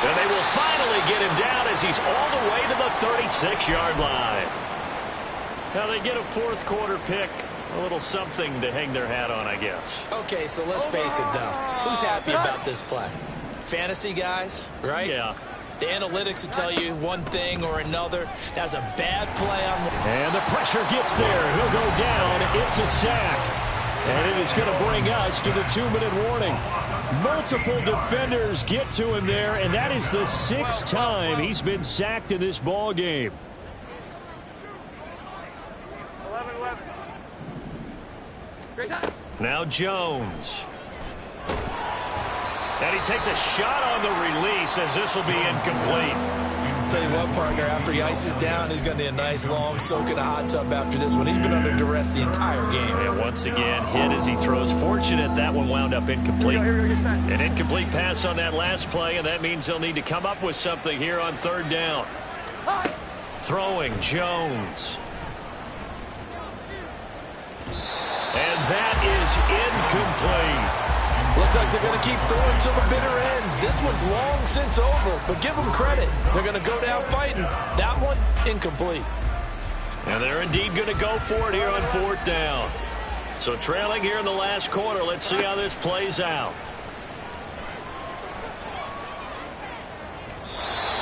And they will finally get him down as he's all the way to the 36-yard line. Now they get a 4th quarter pick, a little something to hang their hat on, I guess. Okay, so let's face it, though. Who's happy about this play? Fantasy guys, right? Yeah. The analytics will tell you one thing or another. That's a bad play on... And the pressure gets there. He'll go down. It's a sack. And it is going to bring us to the 2-minute warning. Multiple defenders get to him there, and that is the 6th time he's been sacked in this ball game. 11-11. Now Jones. And he takes a shot on the release as this will be incomplete. Tell you what, partner, after he ices down, he's going to need a nice long soak in a hot tub after this one. He's been under duress the entire game. And once again, hit as he throws. Fortunate that one wound up incomplete. An incomplete pass on that last play, and that means they'll need to come up with something here on 3rd down. Throwing Jones. And that is incomplete. Looks like they're going to keep throwing till the bitter end. This one's long since over, but give them credit. They're going to go down fighting. That one, incomplete. And they're indeed going to go for it here on 4th down. So trailing here in the last quarter. Let's see how this plays out.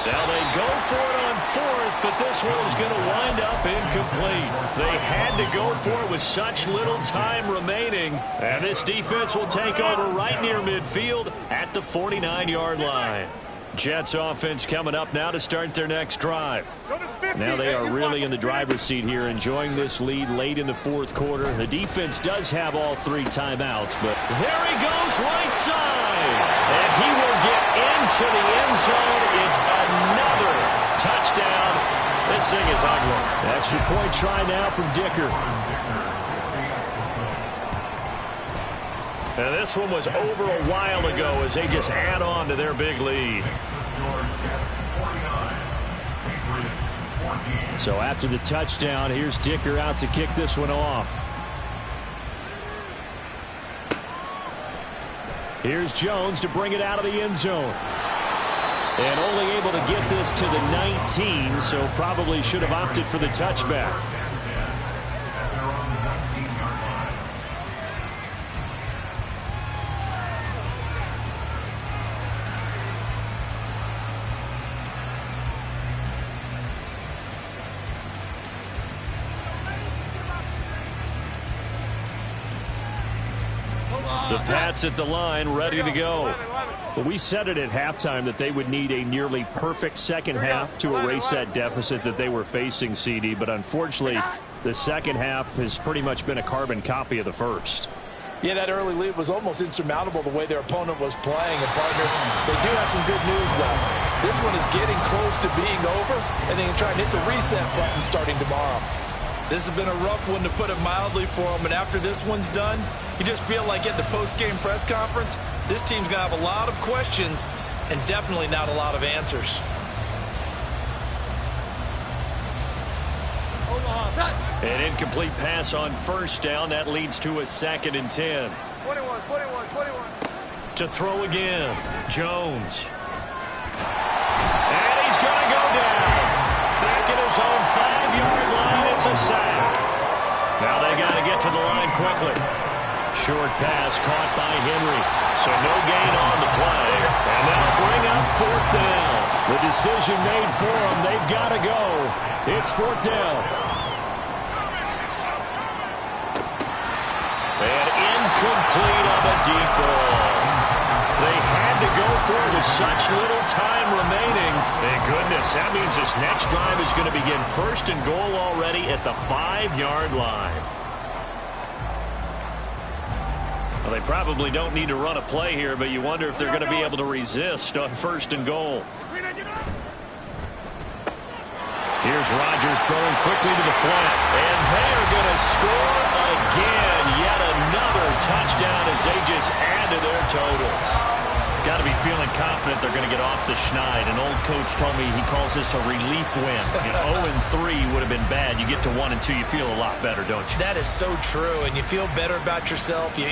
Now they go for it on 4th, but this one is going to wind up incomplete. They had to go for it with such little time remaining. And this defense will take over right near midfield at the 49-yard line. Jets offense coming up now to start their next drive. Now they are really in the driver's seat here, enjoying this lead late in the 4th quarter. The defense does have all 3 timeouts, but there he goes right side. And he will get into the end zone. It's another touchdown. This thing is ugly. Extra point try now from Dicker. And this one was over a while ago as they just add on to their big lead. So after the touchdown, here's Dicker out to kick this one off. Here's Jones to bring it out of the end zone. And only able to get this to the 19, so probably should have opted for the touchback. The Pats at the line, ready to go. Well, we said it at halftime that they would need a nearly perfect second half to erase that deficit that they were facing, CD. But unfortunately, the second half has pretty much been a carbon copy of the first. Yeah, that early lead was almost insurmountable the way their opponent was playing. And, partner, they do have some good news, though. This one is getting close to being over, and they can try and hit the reset button starting tomorrow. This has been a rough one, to put it mildly, for them. And after this one's done, you just feel like at the post-game press conference, this team's going to have a lot of questions and definitely not a lot of answers. An incomplete pass on 1st down. That leads to a 2nd and 10. 21. To throw again, Jones. And he's going to go down. Back at his own 5-yard line, it's a sack. Now they got to get to the line quickly. Short pass caught by Henry. So no gain on the play. And that'll bring up 4th down. The decision made for them. They've got to go. It's 4th down. And incomplete on the deep ball. They had to go for it with such little time remaining. Thank goodness. That means this next drive is going to begin 1st and goal already at the 5-yard line. Well, they probably don't need to run a play here, but you wonder if they're going to be able to resist on 1st and goal. Here's Rodgers throwing quickly to the flat. And they're going to score again. Yet another touchdown as they just add to their totals. Got to be feeling confident they're going to get off the schneid. An old coach told me he calls this a relief win. 0-3 would have been bad. You get to 1-2, you feel a lot better, don't you? That is so true, and you feel better about yourself. You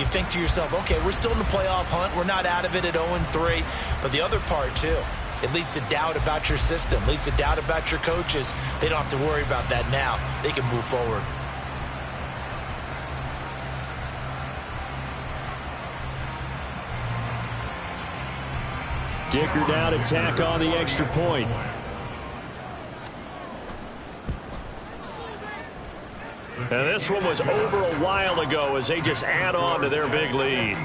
think to yourself, okay, we're still in the playoff hunt. We're not out of it at 0-3. But the other part, too, it leads to doubt about your system, leads to doubt about your coaches. They don't have to worry about that now. They can move forward. Dicker down to tack on the extra point. And this one was over a while ago as they just add on to their big lead.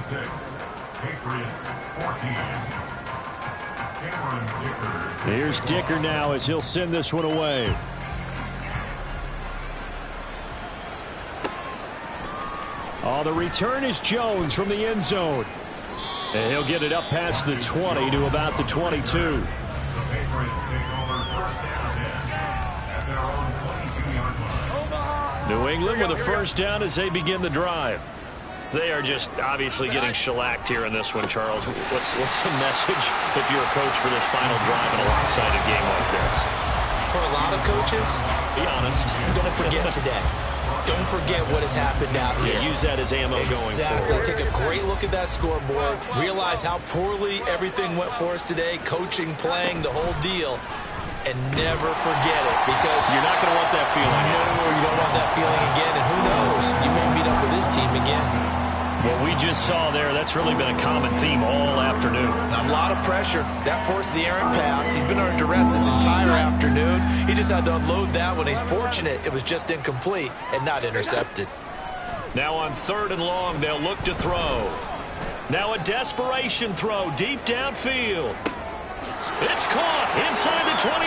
Here's Dicker now as he'll send this one away. Oh, the return is Jones from the end zone. And he'll get it up past the 20 to about the 22. New England with a first down as they begin the drive. They are just obviously getting shellacked here in this one, Charles. What's the message if you're a coach for this final drive in a lopsided game like this? For a lot of coaches, be honest. Don't forget today. Don't forget what has happened out here. Yeah, use that as ammo going forward. Take a great look at that scoreboard. Realize how poorly everything went for us today. Coaching, playing, the whole deal. And never forget it, because you're not going to want that feeling. No, you don't want that feeling again. And who knows? You may meet up with this team again. What we just saw there, that's really been a common theme all afternoon. A lot of pressure. That forced the errant pass. He's been under duress this entire afternoon. He just had to unload that one. He's fortunate it was just incomplete and not intercepted. Now on 3rd and long, they'll look to throw. Now a desperation throw deep downfield. It's caught inside the 25.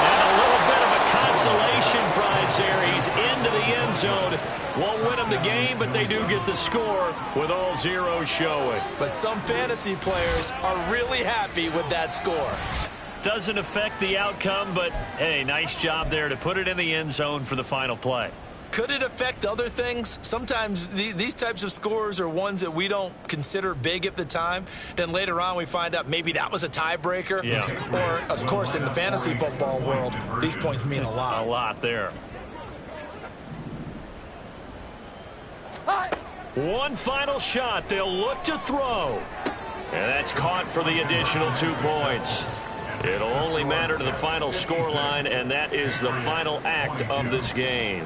And a little bit of a consolation prize there. He's into the end zone. Won't win them the game, but they do get the score with all zeros showing. But some fantasy players are really happy with that score. Doesn't affect the outcome, but, hey, nice job there to put it in the end zone for the final play. Could it affect other things? Sometimes these types of scores are ones that we don't consider big at the time. Then later on we find out maybe that was a tiebreaker. Yeah. Or, of course, in the fantasy football world, these points mean a lot. A lot there. One final shot. They'll look to throw. And that's caught for the additional 2 points. It'll only matter to the final scoreline, and that is the final act of this game.